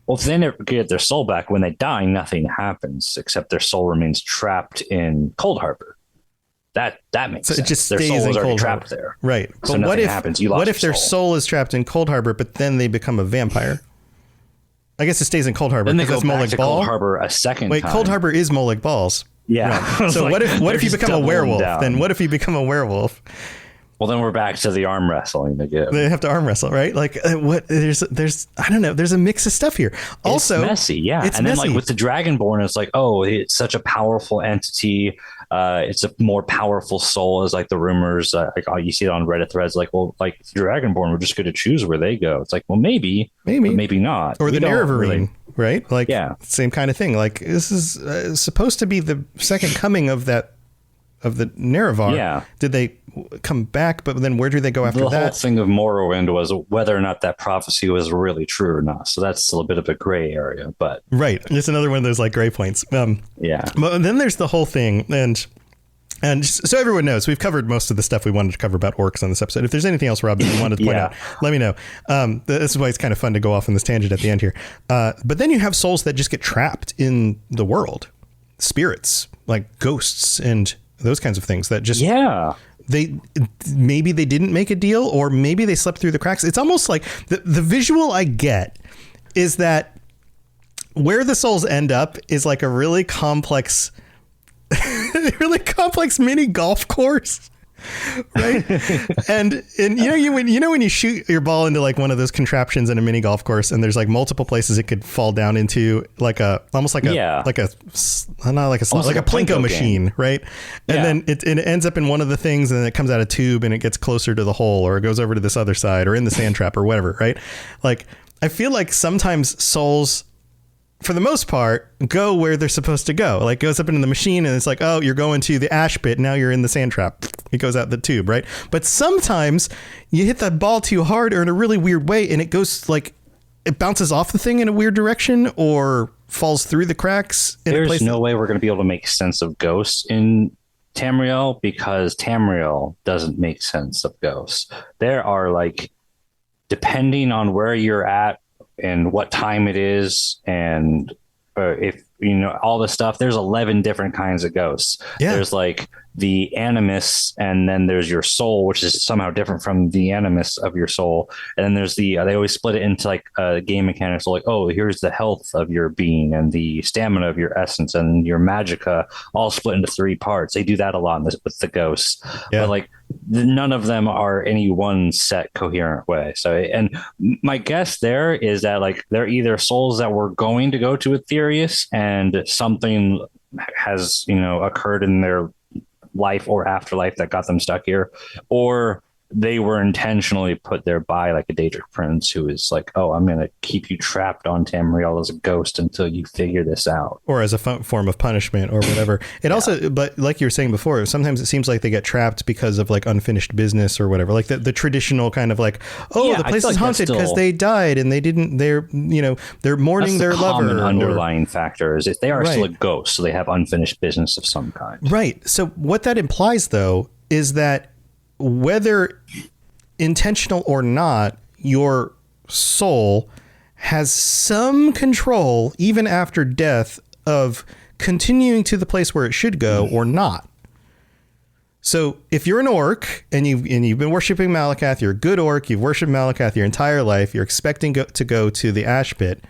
Well, if they never get their soul back, when they die, nothing happens except their soul remains trapped in Cold Harbor. That makes sense. It just their stays in Cold trapped Harbor. There, right? So but what if their soul is trapped in Cold Harbor, but then they become a vampire? I guess it stays in Cold Harbor. Then they go back to Ball? Cold Harbor a second time. Cold Harbor is Molag Balls. Yeah. Right. So what if you become a werewolf? Then what if you become a werewolf? Well, then we're back to the arm wrestling again. They have to arm wrestle, right? Like what? There's I don't know. There's a mix of stuff here. Also, it's messy, yeah. And then like with the Dragonborn, it's like, oh, it's such a powerful entity. It's a more powerful soul, as like the rumors. Like you see it on Reddit threads. Like, well, like the Dragonborn, we're just going to choose where they go. It's like, well, maybe, but maybe not. Or the Nerevarine, right? Like, same kind of thing. Like this is supposed to be the second coming of the Nerevar. Yeah. Did they come back? But then where do they go after that? The whole thing of Morrowind was whether or not that prophecy was really true or not. So that's still a bit of a gray area. But right, it's another one of those like gray points. Yeah. But then there's the whole thing, and so everyone knows we've covered most of the stuff we wanted to cover about orcs on this episode. If there's anything else, Rob, that you wanted to point out, let me know. This is why it's kind of fun to go off on this tangent at the end here. But then you have souls that just get trapped in the world, spirits like ghosts and those kinds of things that just maybe they didn't make a deal, or maybe they slept through the cracks. It's almost like the visual I get is that where the souls end up is like a really complex mini golf course. Right. and when you shoot your ball into like one of those contraptions in a mini golf course, and there's like multiple places it could fall down into, like a plinko machine, game. Right? And then it ends up in one of the things, and then it comes out a tube and it gets closer to the hole, or it goes over to this other side, or in the sand trap, or whatever. Right? Like I feel like sometimes souls, for the most part, go where they're supposed to go. Like goes up into the machine and it's like, oh, you're going to the ash pit. Now you're in the sand trap. It goes out the tube, right? But sometimes you hit that ball too hard or in a really weird way, and it goes like, it bounces off the thing in a weird direction or falls through the cracks. There's no way we're going to be able to make sense of ghosts in Tamriel, because Tamriel doesn't make sense of ghosts. There are like, depending on where you're at and what time it is, and if you know all the stuff, there's 11 different kinds of ghosts. There's like the animus, and then there's your soul, which is somehow different from the animus of your soul, and then there's the they always split it into like game mechanics. So like, oh, here's the health of your being and the stamina of your essence and your magicka, all split into 3 parts. They do that a lot with the ghosts, but like none of them are any one set coherent way. So, and my guess there is that like they're either souls that were going to go to Aetherius and something has occurred in their life or afterlife that got them stuck here, or they were intentionally put there by like a Daedric prince who is like, oh, I'm going to keep you trapped on Tamriel as a ghost until you figure this out. Or as a form of punishment or whatever. It also, but like you were saying before, sometimes it seems like they get trapped because of like unfinished business or whatever. Like the traditional kind of like, the place is haunted because they died and they're mourning their lover. Common underlying factor is if they are still a ghost, so they have unfinished business of some kind. Right. So what that implies though is that whether intentional or not, your soul has some control, even after death, of continuing to the place where it should go or not. So if you're an orc and you've been worshiping Malakath, you're a good orc, you've worshipped Malakath your entire life, you're expecting to go to the Ash Pit,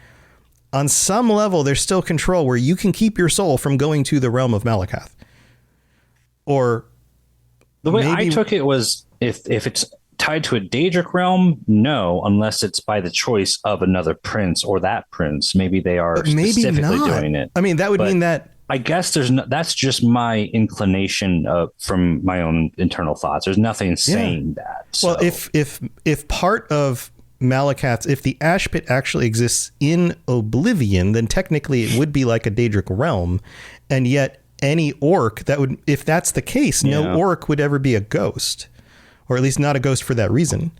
on some level, there's still control where you can keep your soul from going to the realm of Malakath. Or the way I took it was if it's tied to a Daedric realm, no, unless it's by the choice of another prince or that prince. Maybe they are specifically doing it. I mean, that would mean that. I guess that's just my inclination from my own internal thoughts. There's nothing saying that. So. Well, if part of Malakath's, if the Ash Pit actually exists in Oblivion, then technically it would be like a Daedric realm, and yet any orc that would, if that's the case, no orc would ever be a ghost, or at least not a ghost for that reason.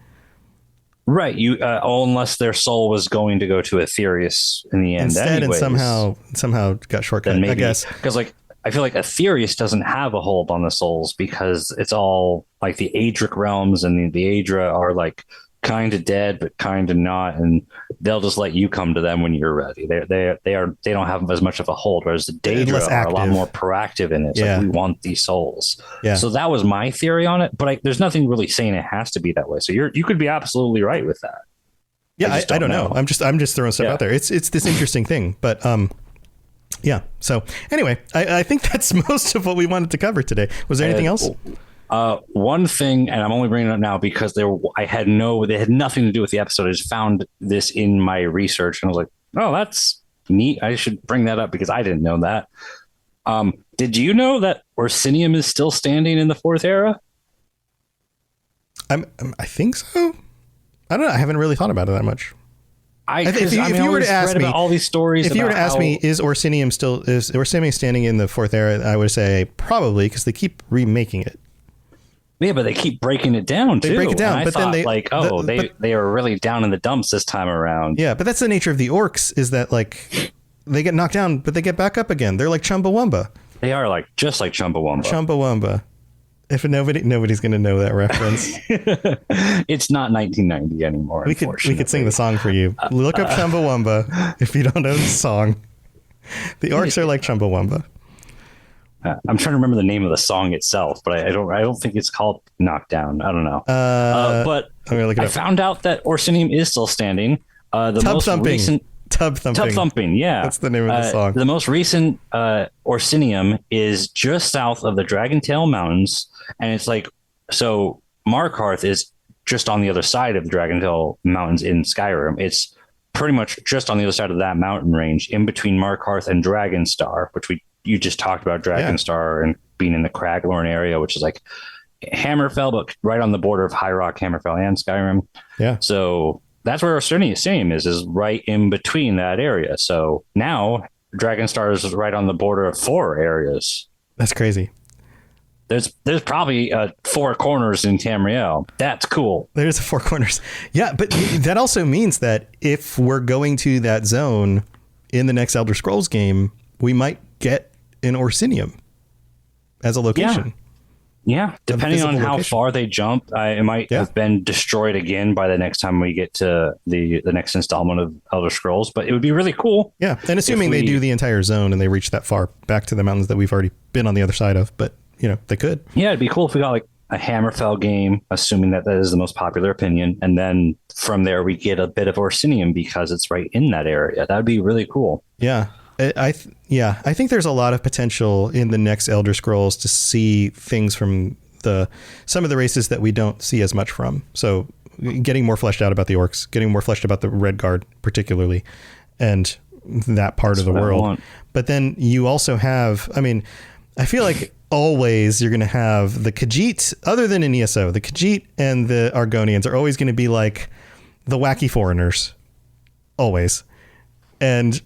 Right. Unless their soul was going to go to Aetherius in the end. Instead, anyways, and somehow got shortcut, maybe, I guess. Because I feel like Aetherius doesn't have a hold on the souls because it's all like the Adric realms, and the Adra are like kind of dead, but kind of not, and they'll just let you come to them when you're ready. They don't have as much of a hold, whereas the Daedra are a lot more proactive in it. It's like, we want these souls. Yeah. So that was my theory on it, but there's nothing really saying it has to be that way. So you could be absolutely right with that. Yeah, I don't know. I'm just throwing stuff out there. It's this interesting thing, but yeah. So anyway, I think that's most of what we wanted to cover today. Was there anything else? One thing, and I'm only bringing it up now because they had nothing to do with the episode. I just found this in my research and I was like, oh, that's neat. I should bring that up because I didn't know that. Did you know that Orsinium is still standing in the Fourth Era? I think so. I don't know. I haven't really thought about it that much. If you were to ask me all these stories, if you were to ask me, is Orsinium standing in the Fourth Era? I would say probably, because they keep remaking it. Yeah, but they keep breaking it down too. They break it down, and but then they are really down in the dumps this time around. Yeah, but that's the nature of the orcs, is that like they get knocked down, but they get back up again. They're like Chumbawamba. They are just like Chumbawamba. Chumbawamba. If nobody's going to know that reference. It's not 1990 anymore. We could sing the song for you. Look up Chumbawamba if you don't know the song. The orcs are like Chumbawamba. I'm trying to remember the name of the song itself, but I don't think it's called Knockdown. I don't know. But I found out that Orsinium is still standing. Tub Thumping. Yeah, that's the name of the song. The most recent Orsinium is just south of the Dragontail Mountains, and it's like, so Markarth is just on the other side of the Dragontail Mountains in Skyrim. It's pretty much just on the other side of that mountain range, in between Markarth and Dragonstar, which you just talked about Dragonstar and being in the Craglorn area, which is like Hammerfell, but right on the border of High Rock, Hammerfell, and Skyrim. Yeah. So that's where Orsinium is right in between that area. So now Dragonstar is right on the border of 4 areas. That's crazy. There's probably 4 corners in Tamriel. That's cool. There's 4 corners. Yeah, but that also means that if we're going to that zone in the next Elder Scrolls game, we might get an Orsinium as a location. Yeah, depending on how far they jump, it might have been destroyed again by the next time we get to the next installment of Elder Scrolls, but it would be really cool. Yeah, and assuming they do the entire zone and they reach that far back to the mountains that we've already been on the other side of, but they could. Yeah, it'd be cool if we got like a Hammerfell game, assuming that is the most popular opinion, and then from there we get a bit of Orsinium because it's right in that area. That would be really cool. Yeah. I think there's a lot of potential in the next Elder Scrolls to see things from some of the races that we don't see as much from. So getting more fleshed out about the orcs, getting more fleshed about the Red Guard particularly, and that part of the world. But then you also have, I feel like always you're going to have the Khajiit, other than in ESO, the Khajiit and the Argonians are always going to be like the wacky foreigners. Always. And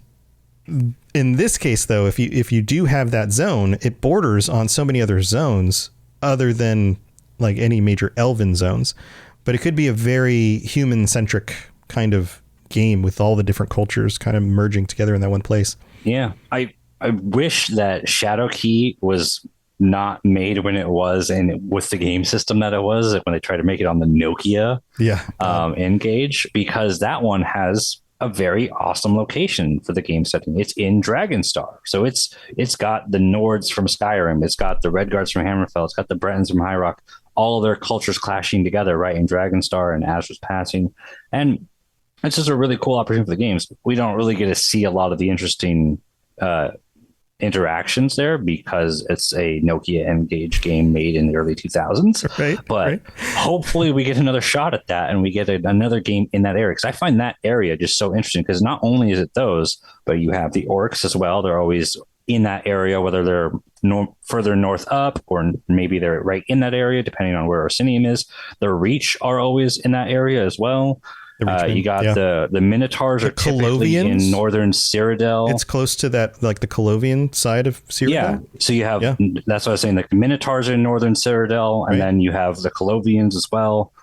in this case, though, if you do have that zone, it borders on so many other zones other than like any major elven zones. But it could be a very human-centric kind of game with all the different cultures kind of merging together in that one place. Yeah. I wish that Shadowkey was not made when it was and with the game system that it was when they tried to make it on the Nokia N-Gage, because that one has a very awesome location for the game setting. It's in Dragonstar. So it's got the Nords from Skyrim. It's got the Redguards from Hammerfell. It's got the Bretons from High Rock. All of their cultures clashing together right in Dragonstar and Azra's Passing. And it's just a really cool opportunity for the games. We don't really get to see a lot of the interesting interactions there because it's a Nokia N-Gage game made in the early 2000s. But hopefully we get another shot at that and we get another game in that area. Because I find that area just so interesting because not only is it those, but you have the orcs as well. They're always in that area, whether they're further north up or maybe they're right in that area, depending on where Orsinium is. The Reach are always in that area as well. You got the Minotaurs are typically in northern Cyrodiil. It's close to that, like the Colovian side of Cyrodiil. Yeah. So you have, that's what I was saying, like the Minotaurs are in northern Cyrodiil, and then you have the Colovians as well.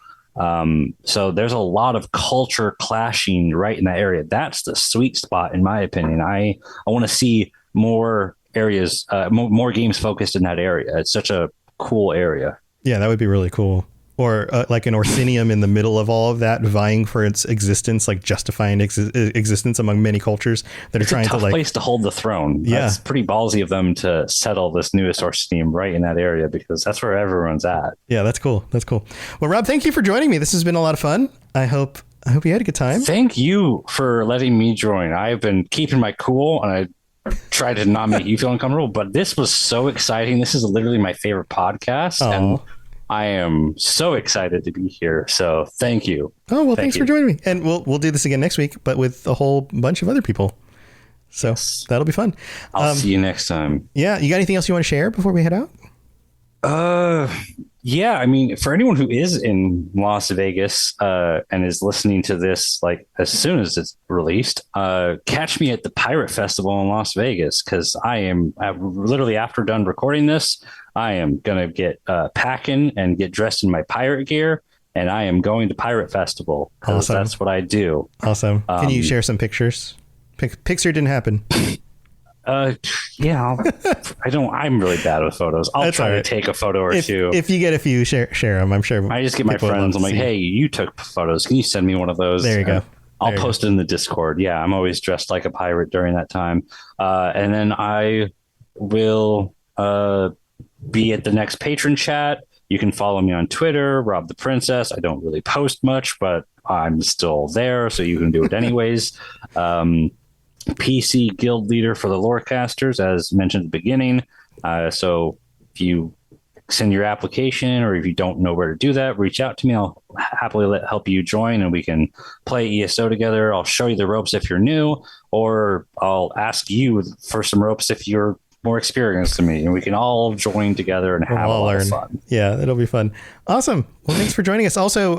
So there's a lot of culture clashing right in that area. That's the sweet spot, in my opinion. I want to see more areas, more games focused in that area. It's such a cool area. Yeah, that would be really cool. Or like an Orsinium in the middle of all of that, vying for its existence, like justifying existence among many cultures that are trying to like place to hold the throne. Yeah, that's pretty ballsy of them to settle this newest Orsinium right in that area because that's where everyone's at. Yeah, that's cool. That's cool. Well, Rob, thank you for joining me. This has been a lot of fun. I hope you had a good time. Thank you for letting me join. I've been keeping my cool and I try to not make you feel uncomfortable, but this was so exciting. This is literally my favorite podcast. And I am so excited to be here. So thank you. Oh, well, thanks for joining me. And we'll do this again next week, but with a whole bunch of other people. So that'll be fun. I'll see you next time. Yeah. You got anything else you want to share before we head out? Yeah. I mean, for anyone who is in Las Vegas and is listening to this, like as soon as it's released, catch me at the Pirate Festival in Las Vegas because I am literally after done recording this. I am going to get packing and get dressed in my pirate gear, and I am going to Pirate Festival because that's what I do. Awesome. Can you share some pictures? Picture didn't happen. Yeah, I'm really bad with photos. I'll try to take a photo or two. If you get a few, share them. I'm sure. I just get my friends. I'm like, hey, you took photos. Can you send me one of those? There you go. I'll post it in the Discord. Yeah, I'm always dressed like a pirate during that time. And then I will be at the next patron chat. You can follow me on Twitter, Rob the Princess. I don't really post much, but I'm still there, so you can do it anyways. PC guild leader for the Lorecasters, as mentioned at the beginning. So if you send your application or if you don't know where to do that, reach out to me. I'll happily help you join and we can play ESO together. I'll show you the ropes if you're new, or I'll ask you for some ropes if you're more experienced than me, and we can all join together and have a lot of fun. Yeah, it'll be fun. Awesome. Well, thanks for joining us. Also,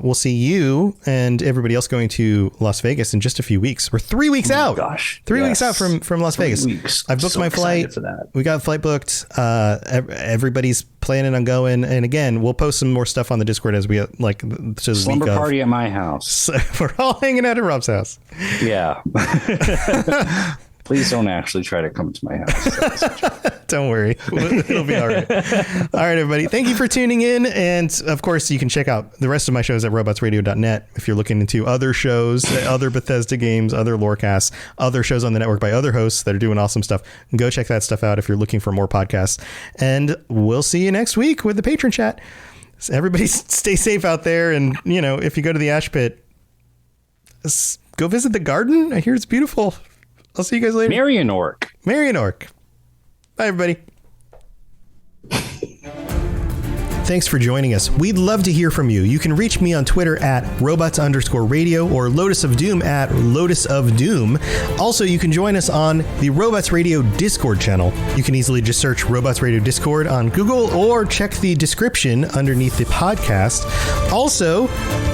we'll see you and everybody else going to Las Vegas in just a few weeks. We're 3 weeks out. Gosh, 3 weeks out from Las Vegas. Weeks. I've booked my flight. For that. We got a flight booked. Everybody's planning on going. And again, we'll post some more stuff on the Discord as we like. So slumber party at my house. So we're all hanging out at Rob's house. Yeah. Please don't actually try to come to my house. Don't worry. It'll be all right. All right, everybody. Thank you for tuning in. And of course, you can check out the rest of my shows at robotsradio.net. If you're looking into other shows, other Bethesda games, other lorecasts, other shows on the network by other hosts that are doing awesome stuff, go check that stuff out if you're looking for more podcasts. And we'll see you next week with the patron chat. So everybody stay safe out there. And, you know, if you go to the Ash Pit, go visit the garden. I hear it's beautiful. I'll see you guys later. Marion Orc. Bye, everybody. Thanks for joining us. We'd love to hear from you. You can reach me on Twitter at robots_radio or Lotus of Doom at Lotus of Doom. Also, you can join us on the Robots Radio Discord channel. You can easily just search Robots Radio Discord on Google or check the description underneath the podcast. Also,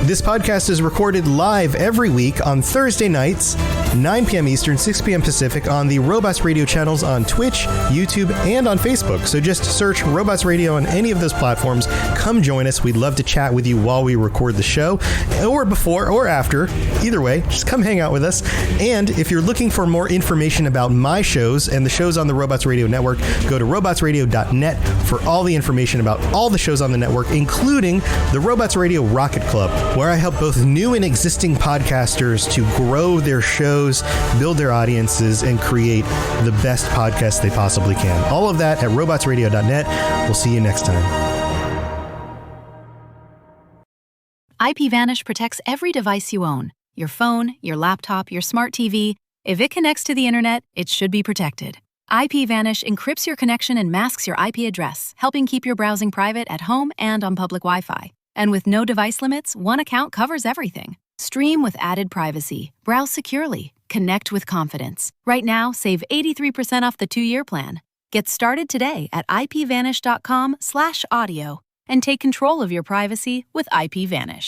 this podcast is recorded live every week on Thursday nights, 9 p.m. Eastern, 6 p.m. Pacific on the Robots Radio channels on Twitch, YouTube, and on Facebook. So just search Robots Radio on any of those platforms. Come join us. We'd love to chat with you while we record the show, or before or after. Either way, just come hang out with us. And if you're looking for more information about my shows and the shows on the Robots Radio Network, go to robotsradio.net for all the information about all the shows on the network, including the Robots Radio Rocket Club, where I help both new and existing podcasters to grow their shows, build their audiences, and create the best podcast they possibly can. All of that at robotsradio.net. We'll see you next time. IPVanish protects every device you own. Your phone, your laptop, your smart TV. If it connects to the internet, it should be protected. IPVanish encrypts your connection and masks your IP address, helping keep your browsing private at home and on public Wi-Fi. And with no device limits, one account covers everything. Stream with added privacy. Browse securely. Connect with confidence. Right now, save 83% off the 2-year plan. Get started today at ipvanish.com/audio and take control of your privacy with IPVanish.